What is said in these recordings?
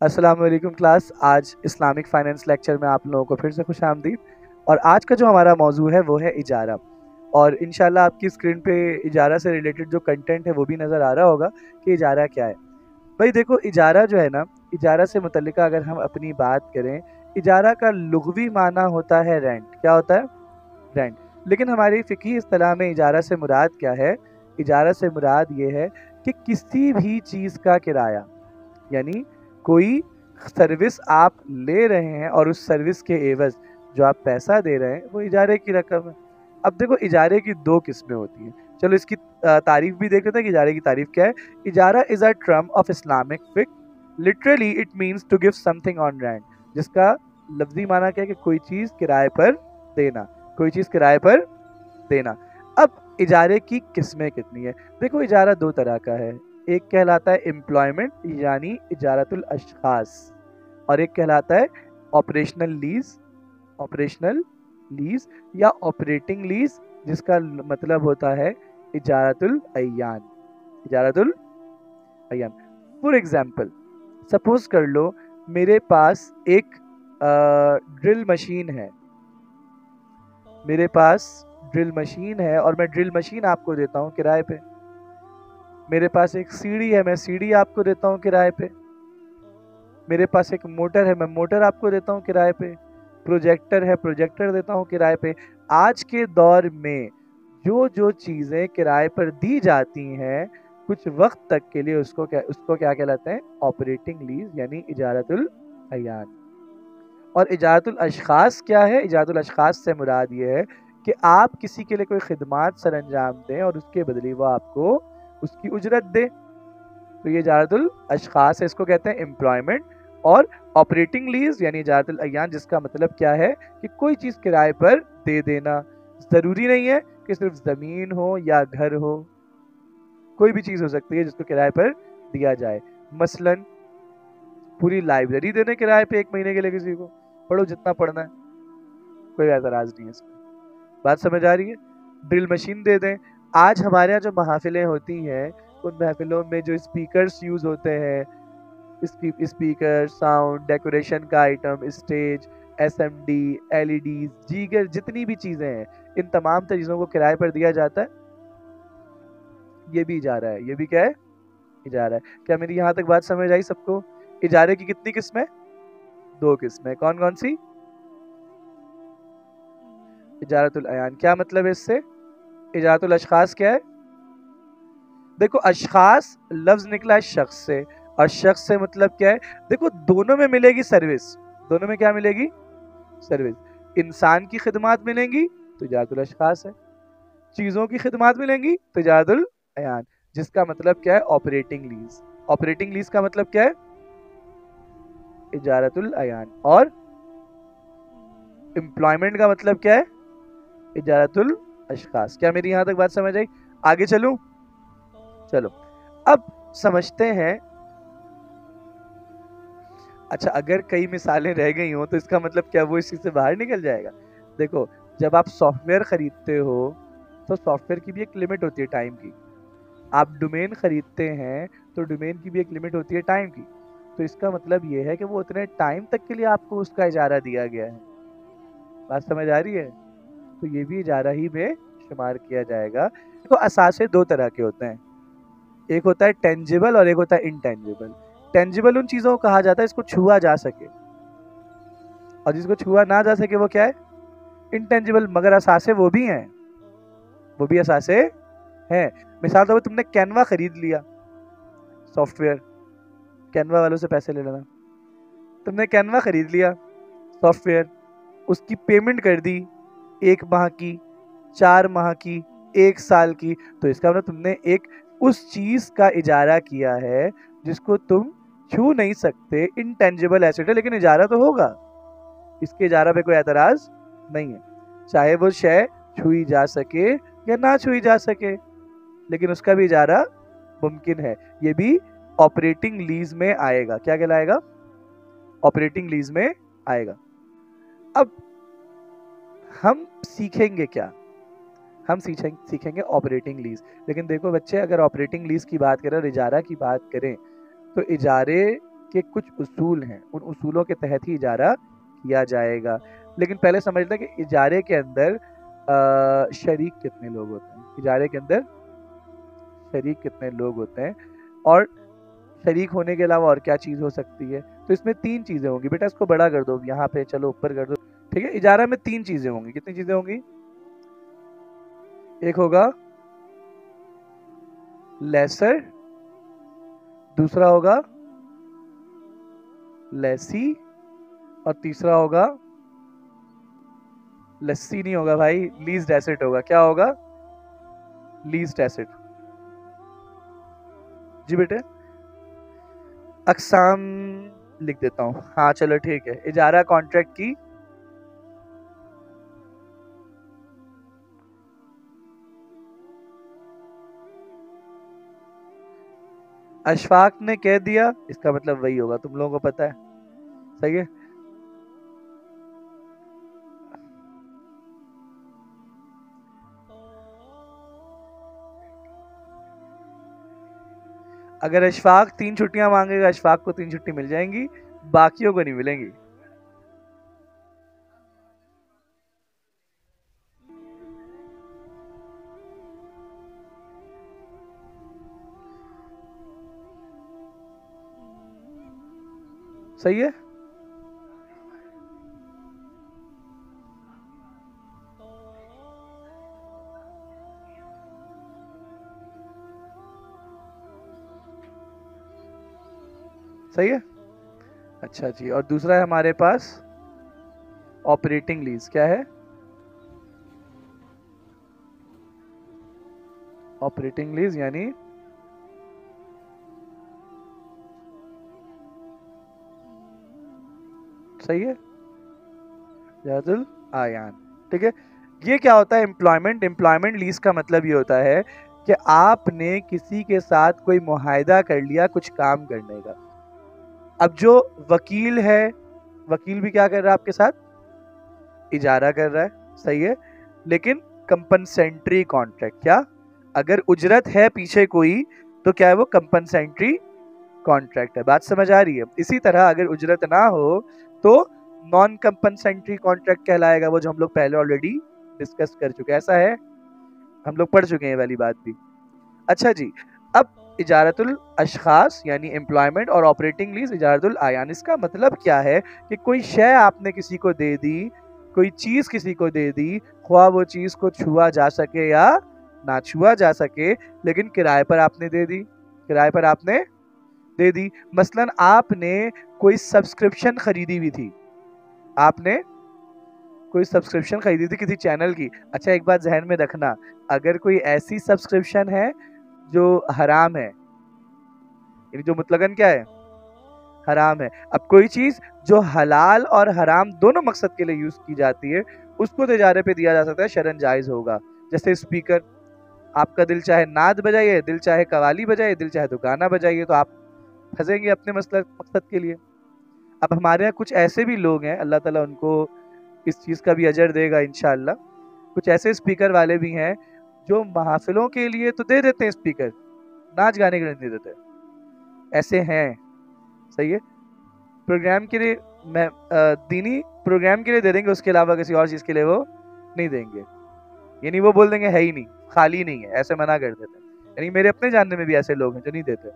अस्सलाम वालेकुम क्लास। आज इस्लामिक फाइनेंस लेक्चर में आप लोगों को फिर से खुश आमदीद। और आज का जो हमारा मौजू है वो है इजारा। और इंशाल्लाह आपकी स्क्रीन पे इजारा से रिलेटेड जो कंटेंट है वो भी नज़र आ रहा होगा कि इजारा क्या है। भाई देखो, इजारा जो है ना, इजारा से मुतल्लिका अगर हम अपनी बात करें, इजारा का लुग़वी माना होता है रेंट। क्या होता है? रेंट। लेकिन हमारी फ़िक़ही इस्तिलाह में इजारा से मुराद क्या है? इजारा से मुराद ये है कि किसी भी चीज़ का किराया, यानी कोई सर्विस आप ले रहे हैं और उस सर्विस के एवज जो आप पैसा दे रहे हैं वो इजारे की रकम है। अब देखो, इजारे की दो किस्में होती हैं। चलो इसकी तारीफ भी देख लेते हैं कि इजारे की तारीफ क्या है। इजारा is a term of Islamic फिक। Literally it means to give something on rent, जिसका लफ्जी माना क्या है कि कोई चीज किराए पर देना, कोई चीज किराए पर देना। अब इजारे की किस्में कितनी है? देखो, इजारा दो तरह का है। एक कहलाता है एम्प्लॉयमेंट यानी इजारतुल अशखास, और एक कहलाता है ऑपरेशनल लीज। ऑपरेशनल लीज या ऑपरेटिंग लीज, जिसका मतलब होता है इजारतुल Ayyan. इजारतुल Ayyan. For example, suppose कर लो मेरे पास एक ड्रिल मशीन है। मेरे पास ड्रिल मशीन है और मैं ड्रिल मशीन आपको देता हूँ किराए पे। मेरे पास एक सीढ़ी है, मैं सीढ़ी आपको देता हूँ किराए पे। मेरे पास एक मोटर है, मैं मोटर आपको देता हूँ किराए पे। प्रोजेक्टर है, प्रोजेक्टर देता हूँ किराए पे। आज के दौर में जो जो चीज़ें किराए पर दी जाती हैं कुछ वक्त तक के लिए, उसको क्या कहलाते हैं? ऑपरेटिंग लीज यानी इजारतुल अयान। और इजारतुल अशखास क्या है? इजारतुल अशखास से मुराद ये है कि आप किसी के लिए कोई खिदमात सर अंजाम दें और उसके बदले वो आपको उसकी उजरत दे, तो ये इजारतुल अशखास है, इसको कहते हैं एम्प्लॉयमेंट। और ऑपरेटिंग लीज यानी इजारतुल अय्यान, जिसका मतलब क्या है कि कोई चीज़ किराए पर दे देना। ज़रूरी नहीं है कि सिर्फ ज़मीन हो या घर हो, कोई भी चीज़ हो सकती है जिसको किराए पर दिया जाए। मसलन पूरी लाइब्रेरी देने किराए पे 1 महीने के लिए किसी को, पढ़ो जितना पढ़ना है, कोई एतराज़ नहीं है इसमें। बात समझ आ रही है? ड्रिल मशीन दे दें। आज हमारे यहाँ जो महफिलें होती हैं उन महफिलों में जो स्पीकर्स यूज़ होते हैं, स्पीकर, साउंड, डेकोरेशन का आइटम, स्टेज, एसएमडी, एलईडी, दीगर जितनी भी चीज़ें हैं, इन तमाम चीज़ों को किराए पर दिया जाता है। ये भी इजारा है। ये भी क्या है? इजारा है। क्या मेरी यहाँ तक बात समझ आई सबको? इजारे की कितनी किस्में? दो किस्में। कौन कौन सी? इजारतुल अयान। क्या मतलब है इससे? इजारतुल अशखास क्या है? देखो, अशखास लफ्ज निकला है शख्स से, और शख्स से मतलब क्या है? देखो, दोनों में मिलेगी सर्विस। दोनों में क्या मिलेगी? सर्विस। इंसान की खिदमात मिलेंगी तो इजारतुल अशखास है, चीज़ों की खिदमात मिलेंगी तो इजारतुल अयान, जिसका मतलब क्या है? Operating lease. ऑपरेटिंग लीज का मतलब क्या है? इजारतुल अयान। और एम्प्लॉयमेंट का मतलब क्या है? इजारतुल अशखास। क्या मेरी यहाँ तक बात समझ आई? आगे चलूं? चलो अब समझते हैं। अच्छा, अगर कई मिसालें रह गई हो तो इसका मतलब क्या वो इस चीज़ से बाहर निकल जाएगा? देखो, जब आप सॉफ्टवेयर खरीदते हो तो सॉफ्टवेयर की भी एक लिमिट होती है टाइम की। आप डोमेन खरीदते हैं तो डोमेन की भी एक लिमिट होती है टाइम की। तो इसका मतलब ये है कि वो उतने टाइम तक के लिए आपको उसका इजारा दिया गया है। बात समझ आ रही है? तो ये भी इजारा ही में शुमार किया जाएगा। देखो, असासे दो तरह के होते हैं, एक होता है टेंजिबल और एक होता है इनटेंजिबल। टेंजिबल उन चीज़ों को कहा जाता है इसको छुआ जा सके, और जिसको छुआ ना जा सके वो क्या है? इनटेंजिबल। मगर असासे वो भी हैं, वो भी असासे हैं। मिसाल तौर पर तुमने कैनवा खरीद लिया, सॉफ्टवेयर, कैनवा वालों से पैसे ले लेना। तुमने कैनवा खरीद लिया सॉफ्टवेयर, उसकी पेमेंट कर दी 1 माह की, 4 माह की, 1 साल की, तो इसका मतलब तुमने एक उस चीज का इजारा किया है जिसको तुम छू नहीं सकते। इनटेंजिबल एसेट है लेकिन इजारा तो होगा, इसके इजारा पे कोई एतराज नहीं है, चाहे वो शय छुई जा सके या ना छुई जा सके, लेकिन उसका भी इजारा मुमकिन है। ये भी ऑपरेटिंग लीज में आएगा। क्या कहलाएगा? ऑपरेटिंग लीज में आएगा। अब हम सीखेंगे क्या? हम सीखेंगे ऑपरेटिंग लीज। लेकिन देखो बच्चे, अगर ऑपरेटिंग लीज की बात करें और इजारा की बात करें तो इजारे के कुछ उसूल हैं, उन उसूलों के तहत ही इजारा किया जाएगा। लेकिन पहले समझ लें कि इजारे के अंदर शरीक कितने लोग होते हैं, इजारे के अंदर शरीक कितने लोग होते हैं, और शरीक होने के अलावा और क्या चीज़ हो सकती है। तो इसमें 3 चीज़ें होंगी। बेटा इसको बड़ा कर दो, यहाँ पे चलो ऊपर कर दो, ठीक है। इजारा में 3 चीज़ें होंगी। कितनी चीज़ें होंगी? एक होगा लेसर, दूसरा होगा लेसी, और तीसरा होगा लस्सी नहीं होगा भाई, लीज्ड एसेट होगा। क्या होगा? Leased asset. जी बेटे, अकसाम लिख देता हूं। हाँ चलो ठीक है। इजारा कॉन्ट्रैक्ट की अशफाक ने कह दिया, इसका मतलब वही होगा, तुम लोगों को पता है। सही है। अगर अशफाक 3 छुट्टियां मांगेगा, अशफाक को 3 छुट्टी मिल जाएंगी, बाकियों को नहीं मिलेंगी। सही है। सही है। अच्छा जी, और दूसरा है हमारे पास ऑपरेटिंग लीज। क्या है? ऑपरेटिंग लीज यानी सही है, जादुल आयान। ठीक है। ये क्या होता है? एम्प्लॉयमेंट। एम्प्लॉयमेंट लीज का मतलब ये होता है कि आपने किसी के साथ कोई मुआहिदा कर लिया कुछ काम करने का। अब जो वकील है, वकील भी क्या कर रहा है आपके साथ? इजारा कर रहा है। सही है। लेकिन कंपनसेंट्री कॉन्ट्रैक्ट। क्या? अगर उजरत है पीछे कोई तो क्या है वो? कंपनसेंट्री कॉन्ट्रैक्ट है। बात समझ आ रही है? इसी तरह अगर उजरत ना हो तो नॉन कंपनसेंट्री कॉन्ट्रैक्ट कहलाएगा, वो जो हम लोग पहले ऑलरेडी डिस्कस कर चुके हैं। ऐसा है, हम लोग पढ़ चुके हैं वाली बात भी। अच्छा जी, अब इजारतुल अशखास यानी एम्प्लॉयमेंट और ऑपरेटिंग लीज इजारतुल आयान। इसका मतलब क्या है कि कोई शय आपने किसी को दे दी, कोई चीज किसी को दे दी, ख्वाह वो चीज को छुआ जा सके या ना छुआ जा सके, लेकिन किराए पर आपने दे दी। किराए पर आपने दे दी। मसलन आपने कोई सब्सक्रिप्शन खरीदी हुई थी, आपने कोई सब्सक्रिप्शन खरीदी थी किसी चैनल की। अच्छा एक बात जहन में रखना, अगर कोई ऐसी सब्सक्रिप्शन है जो हराम है, यानी जो मुतलकन क्या है? हराम है। अब कोई चीज जो हलाल और हराम दोनों मकसद के लिए यूज की जाती है, उसको तो इजारे पे दिया जा सकता है, शरन जायज होगा। जैसे स्पीकर, आपका दिल चाहे नाद बजाइए, दिल चाहे कवाली बजाइए, दिल चाहे तो गाना बजाइए, तो आप फंसेंगे अपने मकसद के लिए। अब हमारे यहाँ कुछ ऐसे भी लोग हैं, अल्लाह ताला उनको इस चीज का भी अजर देगा इंशाअल्लाह। कुछ ऐसे स्पीकर वाले भी हैं जो महफिलों के लिए तो दे देते हैं स्पीकर, नाच गाने के लिए नहीं देते। ऐसे हैं। सही है। प्रोग्राम के लिए मैं दीनी प्रोग्राम के लिए दे देंगे, उसके अलावा किसी और चीज के लिए वो नहीं देंगे। यानी वो बोल देंगे है ही नहीं, खाली नहीं है, ऐसे मना कर देते हैं। यानी मेरे अपने जानने में भी ऐसे लोग हैं जो नहीं देते।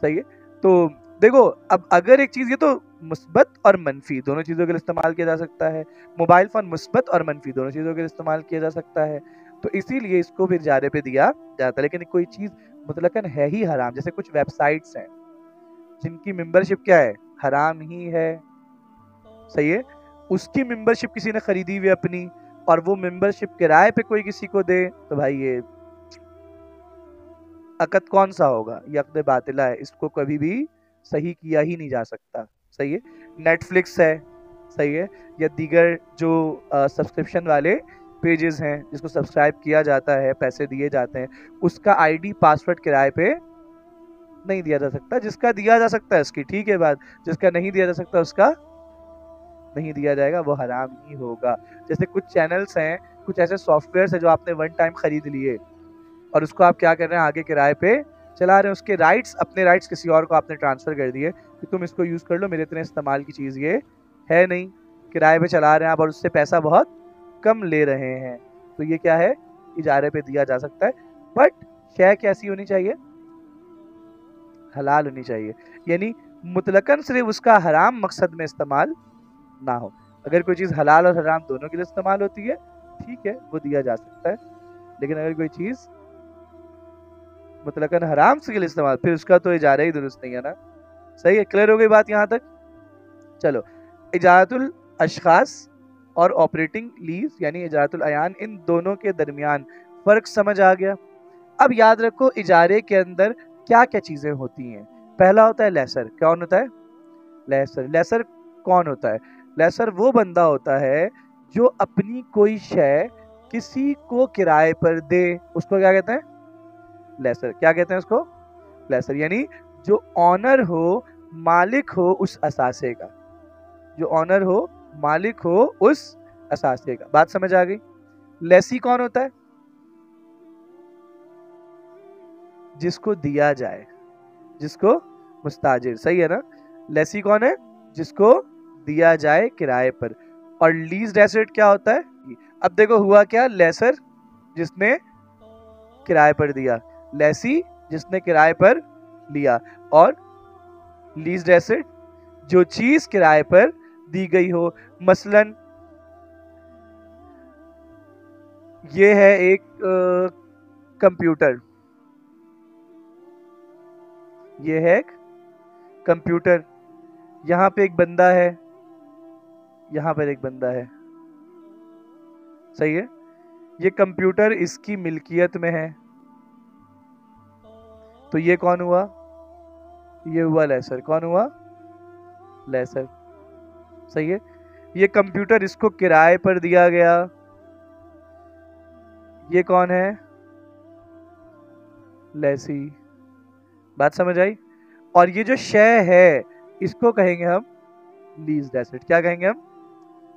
सही है। तो देखो, अब अगर एक चीज, ये तो मुस्बत और मनफी दोनों चीजों के लिए इस्तेमाल किया जा सकता है। मोबाइल फोन मुस्बत और मनफी दोनों चीजों के लिए इस्तेमाल किया जा सकता है, तो इसीलिए इसको फिर इजारे पे दिया जाता है। लेकिन कोई चीज मुतलकन है ही हराम, जैसे कुछ वेबसाइट्स हैं जिनकी मेंबरशिप क्या है? हराम ही है। सही है। उसकी मेंबरशिप किसी ने खरीदी हुई अपनी, और वो मेंबरशिप किराए पे कोई किसी को दे, तो भाई ये अकद कौन सा होगा? ये अकद बातिला है, इसको कभी भी सही किया ही नहीं जा सकता। सही है। नेटफ्लिक्स है, सही है, या दीगर जो सब्सक्रिप्शन वाले पेजेस हैं जिसको सब्सक्राइब किया जाता है, पैसे दिए जाते हैं, उसका आईडी पासवर्ड किराए पे नहीं दिया जा सकता। जिसका दिया जा सकता है उसकी ठीक है बात, जिसका नहीं दिया जा सकता उसका नहीं दिया जाएगा, वो हराम ही होगा। जैसे कुछ चैनल्स हैं, कुछ ऐसे सॉफ्टवेयर है जो आपने वन टाइम खरीद लिए और उसको आप क्या कर रहे हैं? आगे किराए पे चला रहे हैं, उसके राइट्स, अपने राइट्स किसी और को आपने ट्रांसफर कर दिए कि तुम इसको यूज कर लो, मेरे इतने इस्तेमाल की चीज ये है नहीं, किराए पे चला रहे हैं आप और उससे पैसा बहुत कम ले रहे हैं, तो ये क्या है, इजारे पे दिया जा सकता है। बट शय कैसी होनी चाहिए, हलाल होनी चाहिए, यानी मुतलकन सिर्फ उसका हराम मकसद में इस्तेमाल ना हो। अगर कोई चीज हलाल और हराम दोनों के लिए इस्तेमाल होती है, ठीक है, वो दिया जा सकता है। लेकिन अगर कोई चीज मुतलकन हराम से के लिए इस्तेमाल, फिर उसका तो इजारा ही दुरुस्त नहीं है ना। सही है, क्लियर हो गई बात यहाँ तक। चलो, इजारतुल अशखास और ऑपरेटिंग लीज यानी इजारतुल अयान, इन दोनों के दरमियान फर्क समझ आ गया। अब याद रखो इजारे के अंदर क्या क्या चीजें होती हैं। पहला होता है लेसर। कौन होता है, लेसर। लेसर कौन होता है, लेसर वो बंदा होता है जो अपनी कोई शय किसी को किराए पर दे, उसको क्या कहते हैं, लेसर। क्या कहते हैं उसको, लेसर। यानी जो ऑनर हो, मालिक हो उस असासे का, जो ऑनर हो, मालिक हो उस असासे का। बात समझ आ गई। लेसी कौन होता है, जिसको दिया जाए, जिसको मुस्ताजिर, सही है ना। लेसी कौन है, जिसको दिया जाए किराए पर। और लीज्ड एसेट क्या होता है, अब देखो हुआ क्या, लेसर जिसने किराए पर दिया, लेसी जिसने किराए पर लिया, और लीज्ड एसेट जो चीज किराए पर दी गई हो। मसलन ये है एक कंप्यूटर, ये है एक कंप्यूटर, यहां पे एक बंदा है, यहां पर एक बंदा है, सही है। ये कंप्यूटर इसकी मिल्कियत में है, तो ये कौन हुआ, ये हुआ लेसर। कौन हुआ, लेसर, सही है। ये कंप्यूटर इसको किराए पर दिया गया, ये कौन है, लेसी। बात समझ आई। और ये जो शय है इसको कहेंगे हम लीज्ड एसेट। क्या कहेंगे हम,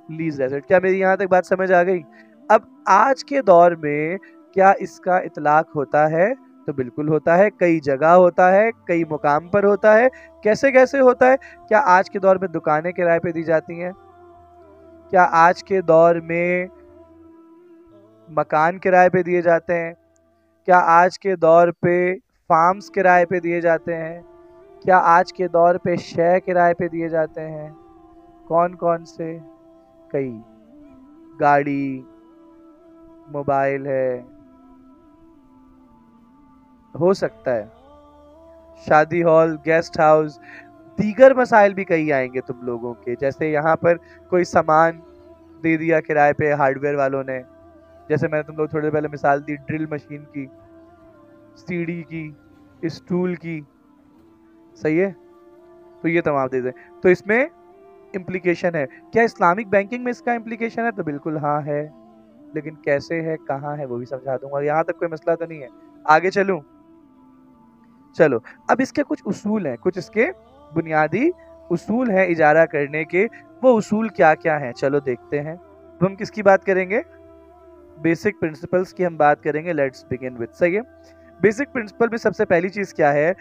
लीज्ड एसेट। क्या मेरी यहां तक बात समझ आ गई। अब आज के दौर में क्या इसका इतलाक होता है, तो बिल्कुल होता है, कई जगह होता है, कई मुकाम पर होता है। कैसे कैसे होता है, क्या आज के दौर में दुकानें किराए पे दी जाती हैं, क्या आज के दौर में मकान किराए पे दिए जाते हैं, क्या आज के दौर पे फार्म्स किराए पे दिए जाते हैं, क्या आज के दौर पे शय किराए पे दिए जाते हैं। कौन कौन से, कई, गाड़ी, मोबाइल है, हो सकता है शादी हॉल, गेस्ट हाउस, दीगर मसाइल भी कई आएंगे तुम लोगों के। जैसे यहाँ पर कोई सामान दे दिया किराए पे हार्डवेयर वालों ने, जैसे मैंने तुम लोग थोड़ी देर पहले मिसाल दी ड्रिल मशीन की, सीढ़ी की, स्टूल की, सही है। तो ये तमाम चीजें, तो इसमें इम्प्लीकेशन है। क्या इस्लामिक बैंकिंग में इसका इम्प्लीकेशन है, तो बिल्कुल हाँ है, लेकिन कैसे है, कहाँ है, वो भी समझा दूंगा। यहाँ तक कोई मसला तो नहीं है, आगे चलूं। चलो, अब इसके कुछ उसूल हैं, कुछ इसके बुनियादी उसूल हैं इजारा करने के। वो उसूल क्या क्या हैं, चलो देखते हैं। तो हम किसकी बात करेंगे, बेसिक प्रिंसिपल्स की हम बात करेंगे। लेट्स बिगिन विद, सही है। बेसिक प्रिंसिपल में सबसे पहली चीज क्या है,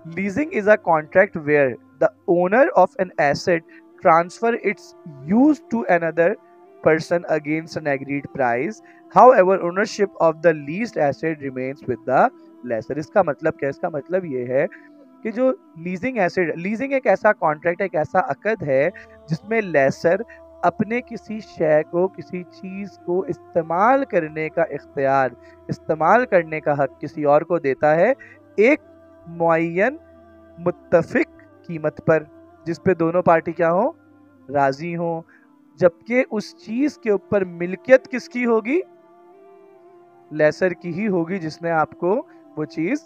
leasing is a contract where the owner of an asset transfer its use to another person against an agreed price. However, ownership of the leased asset remains with the lessor. इसका मतलब क्या, इसका मतलब ये है कि जो लीजिंग एसेट, लीजिंग एक ऐसा कॉन्ट्रैक्ट, एक ऐसा अकद है जिसमें लेसर अपने किसी शय को, किसी चीज को इस्तेमाल करने का इख्तियार, इस्तेमाल करने का हक किसी और को देता है, एक मुअय्यन मुत्तफिक कीमत पर, जिस पे दोनों पार्टी क्या हो, राजी हो। जबकि उस चीज के ऊपर मिल्कियत किसकी होगी, लेसर की ही होगी, जिसने आपको वो चीज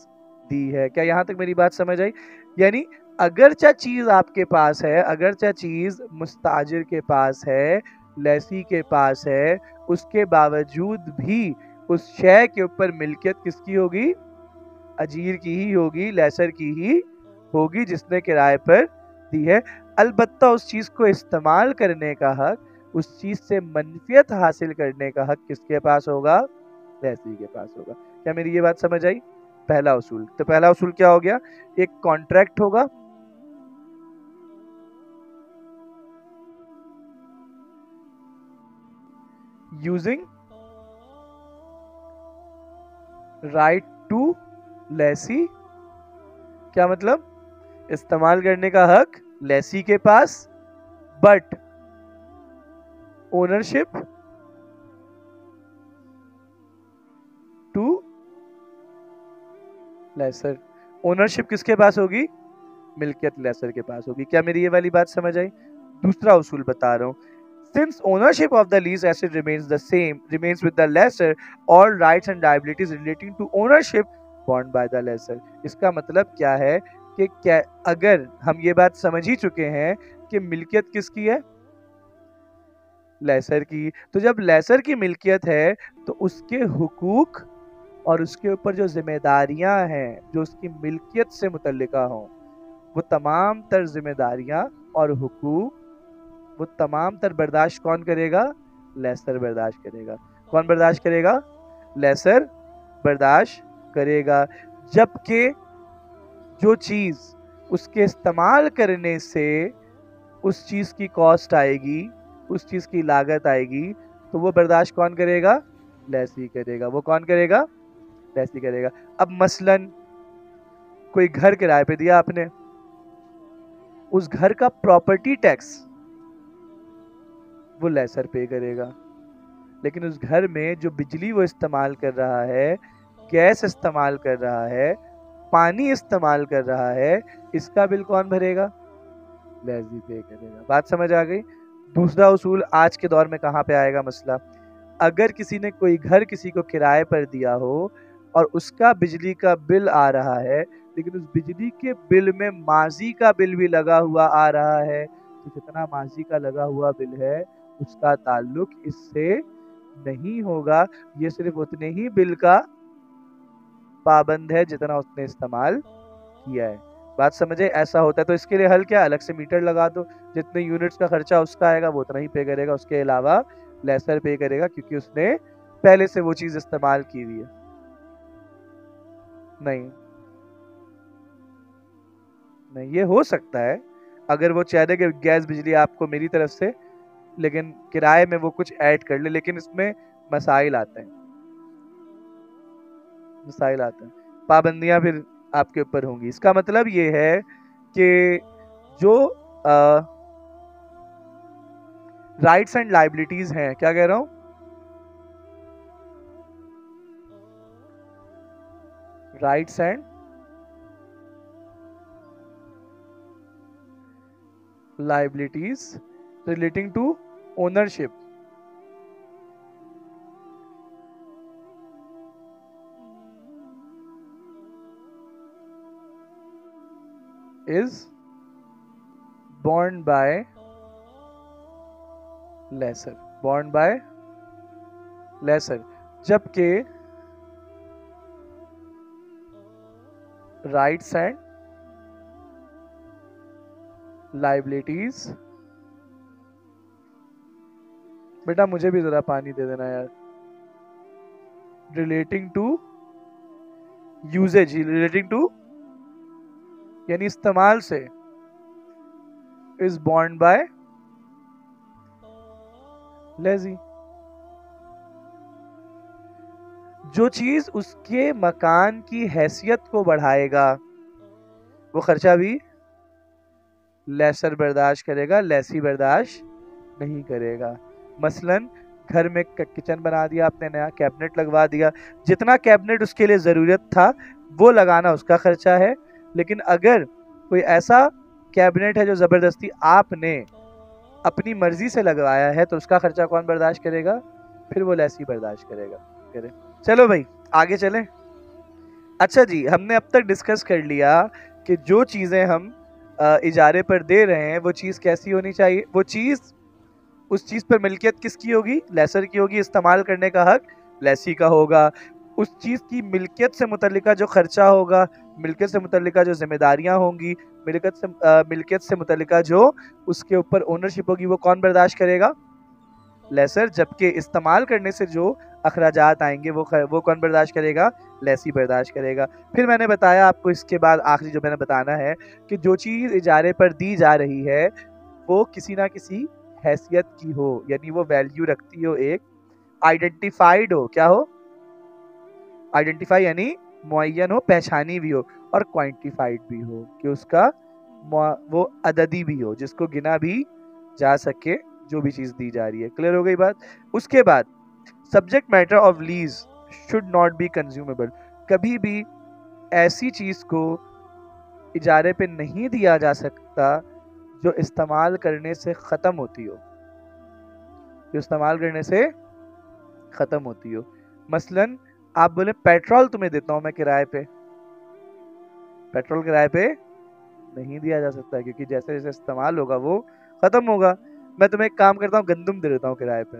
दी है। क्या यहां तक मेरी बात समझ आई। यानी अगरचा चीज आपके पास है, अगरचा चीज मुस्ताजिर के पास है, लेसी के पास है, उसके बावजूद भी उस शय के ऊपर मिल्कियत किसकी होगी, अजीर की ही होगी, लेसर की ही होगी, जिसने किराए पर दी है। अलबत्ता उस चीज को इस्तेमाल करने का हक, उस चीज से मनफियत हासिल करने का हक किसके पास होगा, लेसी के पास होगा। क्या मेरी ये बात समझ आई। पहला उसूल। तो पहला उसूल क्या हो गया, एक कॉन्ट्रैक्ट होगा यूजिंग राइट टू लेसी। क्या मतलब, इस्तेमाल करने का हक लेसी के पास, but ownership to lessor. Ownership किसके पास होगी, मिल्कियत लेसर के पास होगी। क्या मेरी ये वाली बात समझ आई। दूसरा उसूल बता रहा हूं, since ownership of the lease asset remains with the lessor, all rights and liabilities relating to ownership borne by the lessor। इसका मतलब क्या है कि क्या अगर हम ये बात समझ ही चुके हैं कि मिल्कियत किसकी है, लेसर की, तो जब लेसर की मिल्कियत है तो उसके हुकूक और उसके ऊपर जो जिम्मेदारियां हैं जो उसकी मिल्कियत से मुतल्लिका हों, वो तमाम तर जिम्मेदारियां और हुकूक, वो तमाम तर बर्दाश्त कौन करेगा, लेसर बर्दाश्त करेगा। कौन बर्दाश्त करेगा, लेसर बर्दाश्त करेगा। जबकि जो चीज उसके इस्तेमाल करने से उस चीज की कॉस्ट आएगी, उस चीज की लागत आएगी, तो वो बर्दाश्त कौन करेगा, लेसी करेगा। वो कौन करेगा, लेसी करेगा। अब मसलन कोई घर किराए पे दिया आपने, उस घर का प्रॉपर्टी टैक्स वो लेसर पे करेगा, लेकिन उस घर में जो बिजली वो इस्तेमाल कर रहा है, गैस इस्तेमाल कर रहा है, पानी इस्तेमाल कर रहा है, इसका बिल कौन भरेगा, लेसी पे करेगा। बात समझ आ गई। दूसरा उसूल आज के दौर में कहाँ पे आएगा मसला, अगर किसी ने कोई घर किसी को किराए पर दिया हो और उसका बिजली का बिल आ रहा है, लेकिन उस बिजली के बिल में माजी का बिल भी लगा हुआ आ रहा है, तो जितना माजी का लगा हुआ बिल है उसका ताल्लुक इससे नहीं होगा। ये सिर्फ उतने ही बिल का पाबंद है जितना उसने इस्तेमाल किया है। बात समझे, ऐसा होता है। तो इसके लिए हल क्या, अलग से मीटर लगा दो, जितने यूनिट्स का खर्चा उसका आएगा वो उतना ही पे करेगा, उसके अलावा लेसर पे करेगा, क्योंकि उसने पहले से वो चीज इस्तेमाल की हुई है। नहीं नहीं, ये हो सकता है अगर वो चाह रहे कि गैस बिजली आपको मेरी तरफ से, लेकिन किराए में वो कुछ ऐड कर ले, लेकिन इसमें मसाइल आते हैं, मसाइल आते हैं, पाबंदियां फिर आपके ऊपर होंगी। इसका मतलब ये है कि जो राइट्स एंड लाइबिलिटीज हैं, क्या कह रहा हूं, rights and liabilities relating to ownership is borne by lesser, borne by lesser। जबकि राइट्स एंड लाइबिलिटीज, बेटा मुझे भी जरा पानी दे देना यार, relating to usages, relating to यानी इस्तेमाल से, इज बॉर्न बाय लेजी। जो चीज उसके मकान की हैसियत को बढ़ाएगा वो खर्चा भी लेसर बर्दाश्त करेगा, लेसी बर्दाश्त नहीं करेगा। मसलन घर में किचन बना दिया आपने, नया कैबिनेट लगवा दिया, जितना कैबिनेट उसके लिए ज़रूरत था वो लगाना उसका खर्चा है, लेकिन अगर कोई ऐसा कैबिनेट है जो ज़बरदस्ती आपने अपनी मर्जी से लगवाया है तो उसका खर्चा कौन बर्दाश्त करेगा, फिर वो लेसी बर्दाश्त करेगा। चलो भाई आगे चलें। अच्छा जी, हमने अब तक डिस्कस कर लिया कि जो चीज़ें हम इजारे पर दे रहे हैं वो चीज़ कैसी होनी चाहिए, वो चीज़, उस चीज़ पर मिल्कियत किसकी होगी, लेसर की होगी, इस्तेमाल करने का हक लेसी का होगा। उस चीज़ की मिल्कियत से मुतल्लिका जो खर्चा होगा, मिल्कियत से मुतल्लिका जो जिम्मेदारियां होंगी, मिल्कियत से मुतल्लिका जो उसके ऊपर ओनरशिप होगी, वो कौन बर्दाश्त करेगा, लेसर, जबकि इस्तेमाल करने से जो अखराजात आएंगे वो कौन बर्दाश्त करेगा? लेसी बर्दाश्त करेगा। फिर मैंने बताया आपको, इसके बाद आखिरी जो मैंने बताना है कि जो चीज़ इजारे पर दी जा रही है वो किसी ना किसी हैसियत की हो, यानी वो वैल्यू रखती हो, एक आइडेंटिफाइड हो। क्या हो? आइडेंटिफाई यानी मुअय्यन हो, पहचानी भी हो, और क्वांटिफाइड भी हो कि उसका वो अददी भी हो, जिसको गिना भी जा सके जो भी चीज दी जा रही है। क्लियर हो गई बात? उसके बाद subject matter of lease should not B consumable. कभी भी ऐसी चीज को इजारे पे नहीं दिया जा सकता जो इस्तेमाल करने से खत्म होती हो, जो इस्तेमाल करने से खत्म होती हो। मसलन आप बोले पेट्रोल तुम्हें देता हूं मैं किराए पे, पेट्रोल किराए पे नहीं दिया जा सकता है, क्योंकि जैसे जैसे इस्तेमाल होगा वो खत्म होगा। मैं तुम्हें एक काम करता हूँ, गंदम दे देता हूँ किराए पे,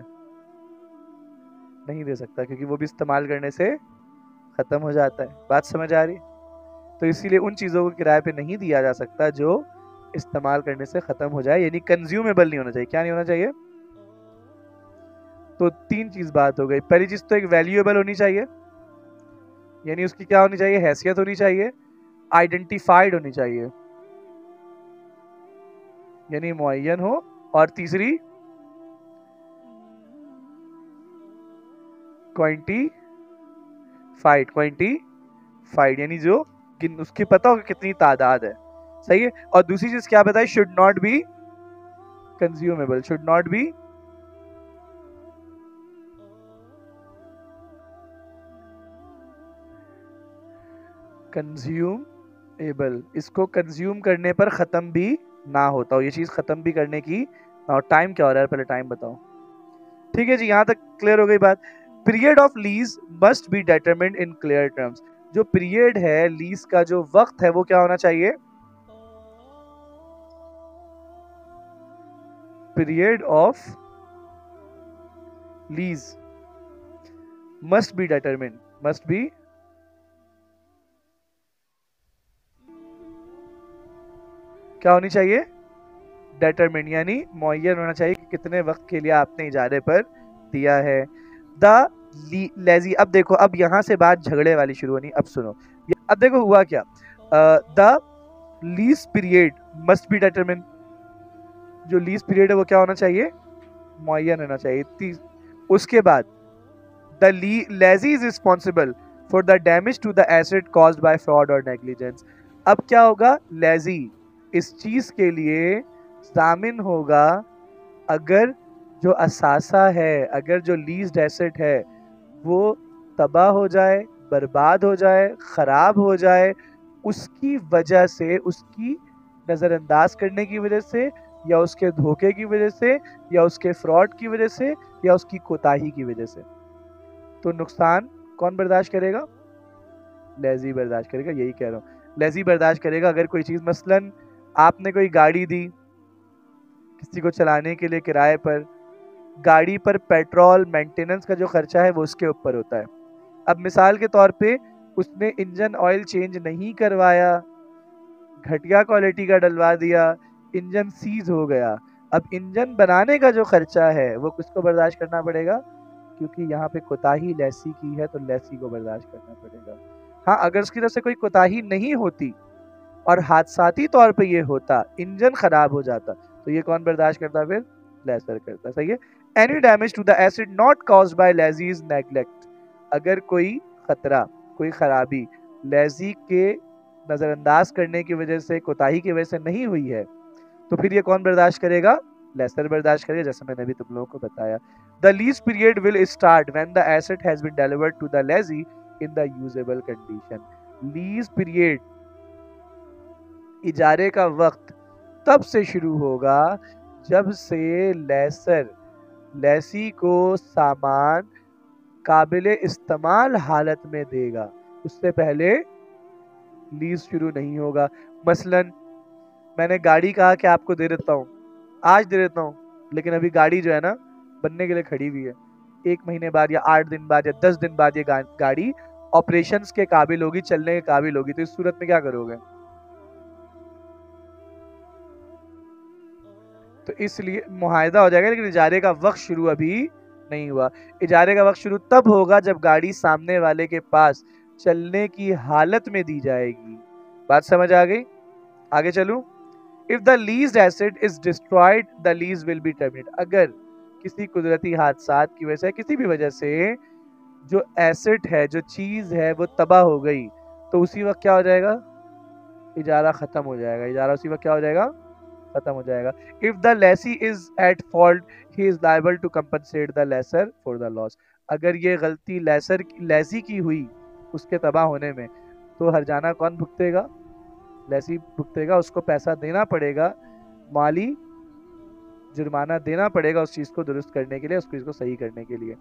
नहीं दे सकता, क्योंकि वो भी इस्तेमाल करने से खत्म हो जाता है। बात समझ आ रही? तो इसीलिए उन चीजों को किराए पे नहीं दिया जा सकता जो इस्तेमाल करने से खत्म हो जाए, यानी कंज्यूमेबल नहीं होना चाहिए। क्या नहीं होना चाहिए? तो तीन चीज बात हो गई। पहली चीज तो एक वैल्यूएबल होनी चाहिए, यानी उसकी क्या होनी चाहिए? हैसियत होनी चाहिए। आइडेंटिफाइड होनी चाहिए, यानी मुअय्यन हो। और तीसरी क्वांटिफाइड, यानी जो उसकी पता हो कितनी तादाद है। सही है। और दूसरी चीज क्या बताई? Should not B consumable, should not B consumable, इसको कंज्यूम करने पर खत्म भी ना होता हो, ये चीज खत्म भी करने की। और टाइम क्या हो रहा है? पहले टाइम बताओ। ठीक है जी, यहां तक क्लियर हो गई बात। Period of lease must be determined in clear terms. जो पीरियड है लीज का, जो वक्त है, वो क्या होना चाहिए? Period of lease must be determined, must be क्या होनी चाहिए? डिटरमिन्ड, यानी मुअय्यन होना चाहिए कि कितने वक्त के लिए आपने इजारे पर दिया है। द लेजी, अब देखो, अब यहां से बात झगड़े वाली शुरू होनी। अब सुनो, अब देखो हुआ क्या। The lease period must be determined, जो लीज पीरियड है वो क्या होना चाहिए? मुअय्यन होना चाहिए। उसके बाद the lessee is responsible for the damage to the asset caused by fraud और नेग्लिजेंस। अब क्या होगा? लेजी इस चीज के लिए जामिन होगा अगर जो असासा है, अगर जो लीज्ड एसेट है वो तबाह हो जाए, बर्बाद हो जाए, खराब हो जाए, उसकी वजह से, उसकी नज़रअंदाज करने की वजह से, या उसके धोखे की वजह से, या उसके फ्रॉड की वजह से, या उसकी कोताही की वजह से। तो नुकसान कौन बर्दाश्त करेगा? लेजी बर्दाश्त करेगा। यही कह रहा हूँ, लेजी बर्दाश्त करेगा। अगर कोई चीज़, मसलन आपने कोई गाड़ी दी किसी को चलाने के लिए किराए पर, गाड़ी पर पेट्रोल मेंटेनेंस का जो खर्चा है वो उसके ऊपर होता है। अब मिसाल के तौर पे उसने इंजन ऑयल चेंज नहीं करवाया, घटिया क्वालिटी का डलवा दिया, इंजन सीज हो गया। अब इंजन बनाने का जो खर्चा है वो किसको बर्दाश्त करना पड़ेगा? क्योंकि यहाँ पे कोताही लेसी की है तो लेसी को बर्दाश्त करना पड़ेगा। हाँ, अगर उसकी तरफ से कोई कोताही नहीं होती और हादसाती तौर पे ये होता, इंजन खराब हो जाता, तो ये कौन बर्दाश्त करता? फिर लेसर करता। सही है। Any damage to the asset not caused by lessee's neglect, अगर कोई खतरा, कोई खराबी लेजी के नजरअंदाज करने की वजह से, कोताही की वजह से नहीं हुई है, तो फिर ये कौन बर्दाश्त करेगा? लेसर बर्दाश्त करेगा, जैसे मैंने अभी तुम लोगों को बताया। The lease period will start when the asset has been delivered to the lessee in the usable condition. Lease period, इजारे का वक्त तब से शुरू होगा जब से लेसर लेसी को सामान काबिले इस्तेमाल हालत में देगा, उससे पहले लीज शुरू नहीं होगा। मसलन मैंने गाड़ी कहा कि आपको दे देता हूँ, आज दे देता हूँ, लेकिन अभी गाड़ी जो है ना बनने के लिए खड़ी हुई है। 1 महीने बाद या 8 दिन बाद या 10 दिन बाद ये गाड़ी ऑपरेशंस के काबिल होगी, चलने के काबिल होगी। तो इस सूरत में क्या करोगे? तो इसलिए मुआहदा हो जाएगा, लेकिन इजारे का वक्त शुरू अभी नहीं हुआ। इजारे का वक्त शुरू तब होगा जब गाड़ी सामने वाले के पास चलने की हालत में दी जाएगी। बात समझ आ गई? आगे चलूं। If the leased asset is destroyed the lease will be terminated. अगर किसी कुदरती हादसा की वजह से, किसी भी वजह से जो एसेट है, जो चीज है वो तबाह हो गई, तो उसी वक्त क्या हो जाएगा? इजारा खत्म हो जाएगा। इजारा उसी वक्त क्या हो जाएगा? खत्म हो जाएगा। If the lessee is at fault he is liable to compensate the lessor for the loss. अगर ये गलती लेसी की हुई उसके तबाह होने में, तो हर्जाना कौन भुगतेगा? लेसी भुगतेगा। उसको पैसा देना पड़ेगा, माली जुर्माना देना पड़ेगा उस चीज को दुरुस्त करने के लिए, उस चीज को सही करने के लिए।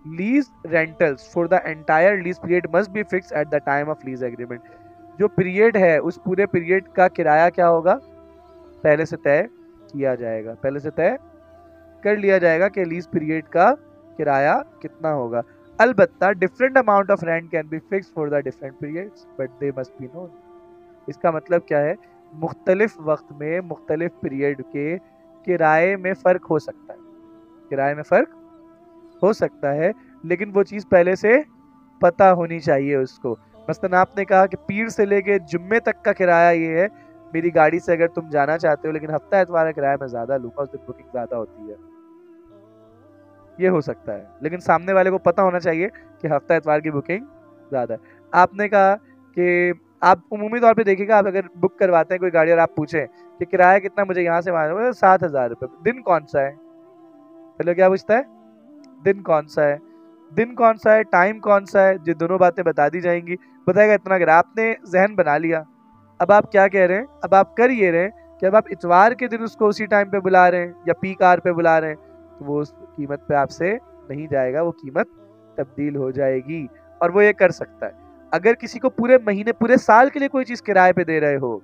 Lease rentals for the entire lease period must be fix at the time of lease agreement. जो पीरियड है उस पूरे पीरियड का किराया क्या होगा? पहले से तय किया जाएगा, पहले से तय कर लिया जाएगा कि लीज पीरियड का किराया कितना होगा। अलबत्ता different amount of rent can be fix for the different periods but they must be known. इसका मतलब क्या है? मुख्तलिफ वक्त में मुख्तलिफ पीरियड के किराए में फ़र्क हो सकता है, किराए में फ़र्क हो सकता है, लेकिन वो चीज़ पहले से पता होनी चाहिए उसको। मसलन आपने कहा कि पीर से लेके जुम्मे तक का किराया ये है, मेरी गाड़ी से अगर तुम जाना चाहते हो, लेकिन हफ्ता एतवार का किराया मैं ज़्यादा लूँगा, उस दिन बुकिंग ज़्यादा होती है, ये हो सकता है। लेकिन सामने वाले को पता होना चाहिए कि हफ्ता एतवार की बुकिंग ज़्यादा है। आपने कहा कि आप उमूमी तौर पे देखिएगा, आप अगर बुक करवाते हैं कोई गाड़ी और आप पूछें कि किराया कितना मुझे यहाँ से वहाँ, 7,000 रुपये। दिन कौन सा है? पहले क्या पूछता है? दिन कौन सा है, दिन कौन सा है, टाइम कौन सा है, ये दोनों बातें बता दी जाएंगी। बताएगा इतना किराया। आपने जहन बना लिया। अब आप क्या कह रहे हैं? अब आप कर ये रहे हैं कि अब आप इतवार के दिन उसको उसी टाइम पे बुला रहे हैं या पीक आवर पे बुला रहे हैं, तो वो उस कीमत पे आपसे नहीं जाएगा, वो कीमत तब्दील हो जाएगी। और वो ये कर सकता है। अगर किसी को पूरे महीने, पूरे साल के लिए कोई चीज़ किराए पे दे रहे हो,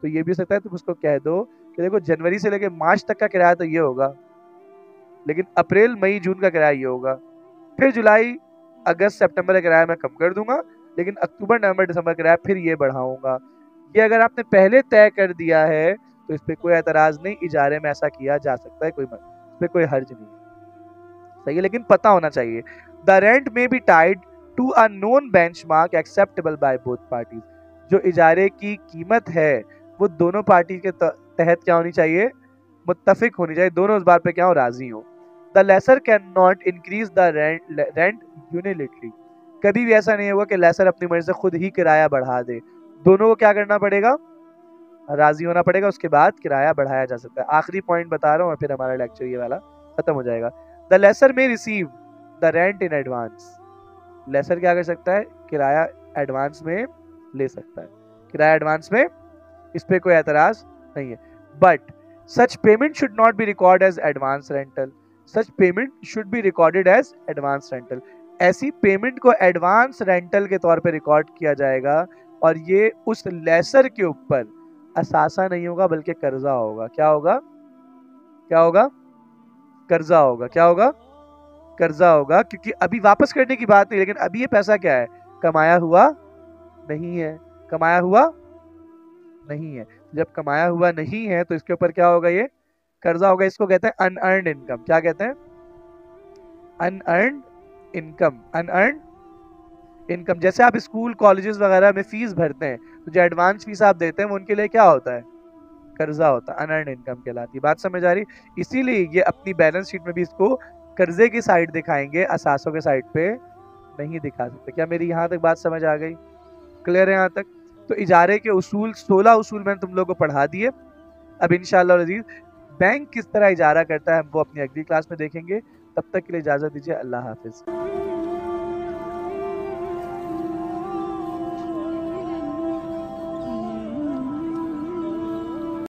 तो ये भी हो सकता है तुम उसको कह दो कि देखो जनवरी से लेकर मार्च तक का किराया तो ये होगा, लेकिन अप्रैल मई जून का किराया ये होगा, फिर जुलाई अगस्त सितंबर का किराया मैं कम कर दूंगा, लेकिन अक्टूबर नवंबर दिसंबर किराया फिर ये बढ़ाऊंगा। ये अगर आपने पहले तय कर दिया है तो इस पर कोई एतराज नहीं, इजारे में ऐसा किया जा सकता है, कोई इस पर कोई हर्ज नहीं, सही है। लेकिन पता होना चाहिए। The rent may be tied to a known benchmark acceptable by both parties. जो इजारे की कीमत है वो दोनों पार्टी के तहत क्या होनी चाहिए? मुत्तफिक होनी चाहिए, दोनों उस बात पे क्या हो? राजी हो। The lessor can not increase the rent unilaterally. कभी भी ऐसा नहीं होगा कि लेसर अपनी मर्जी से खुद ही किराया बढ़ा दे, दोनों को क्या करना पड़ेगा? राजी होना पड़ेगा, उसके बाद किराया बढ़ाया जा सकता है। आखिरी पॉइंट बता रहा हूँ और फिर हमारा लेक्चर ये वाला खत्म हो जाएगा। The lessor may receive the rent in advance. Lessor क्या कर सकता है? किराया एडवांस में ले सकता है, किराया एडवांस में, इस पे कोई एतराज नहीं है। But such payment should not be record as advance rental. Such payment should be recorded as advance rental. ऐसी पेमेंट को एडवांस रेंटल के तौर पे रिकॉर्ड किया जाएगा, और ये उस लेसर के ऊपर असासा नहीं होगा बल्कि कर्जा होगा। क्या होगा? क्या होगा? कर्जा होगा। क्या होगा? कर्जा होगा, क्योंकि अभी वापस करने की बात नहीं, लेकिन अभी ये पैसा क्या है? कमाया हुआ नहीं है, कमाया हुआ नहीं है। जब कमाया हुआ नहीं है तो इसके ऊपर क्या होगा? ये कर्जा होगा। इसको कहते हैं अनअर्न्ड इनकम। क्या कहते हैं? Unearned income. Unearned income. जैसे आप स्कूल कॉलेजेस वगैरह में फीस भरते हैं, तो जो एडवांस फीस आप देते हैं वो उनके लिए क्या होता है? कर्जा होता है, अनअर्न्ड इनकम कहलाती है। बात समझ आ रही? इसीलिए ये अपनी बैलेंस शीट में भी इसको कर्जे की साइड दिखाएंगे, असासों के साइड पे नहीं दिखा सकते। क्या मेरी यहाँ तक बात समझ आ गई? क्लियर है यहाँ तक? तो इजारे के उसूल 16 उसूल मैंने तुम लोगों को पढ़ा दिए। अब इंशाअल्लाह अज़ीज़ बैंक किस तरह इजारा करता है वो अपनी अगली क्लास में देखेंगे। तब तक के लिए इजाज़त दीजिए। अल्लाह हाफिज़।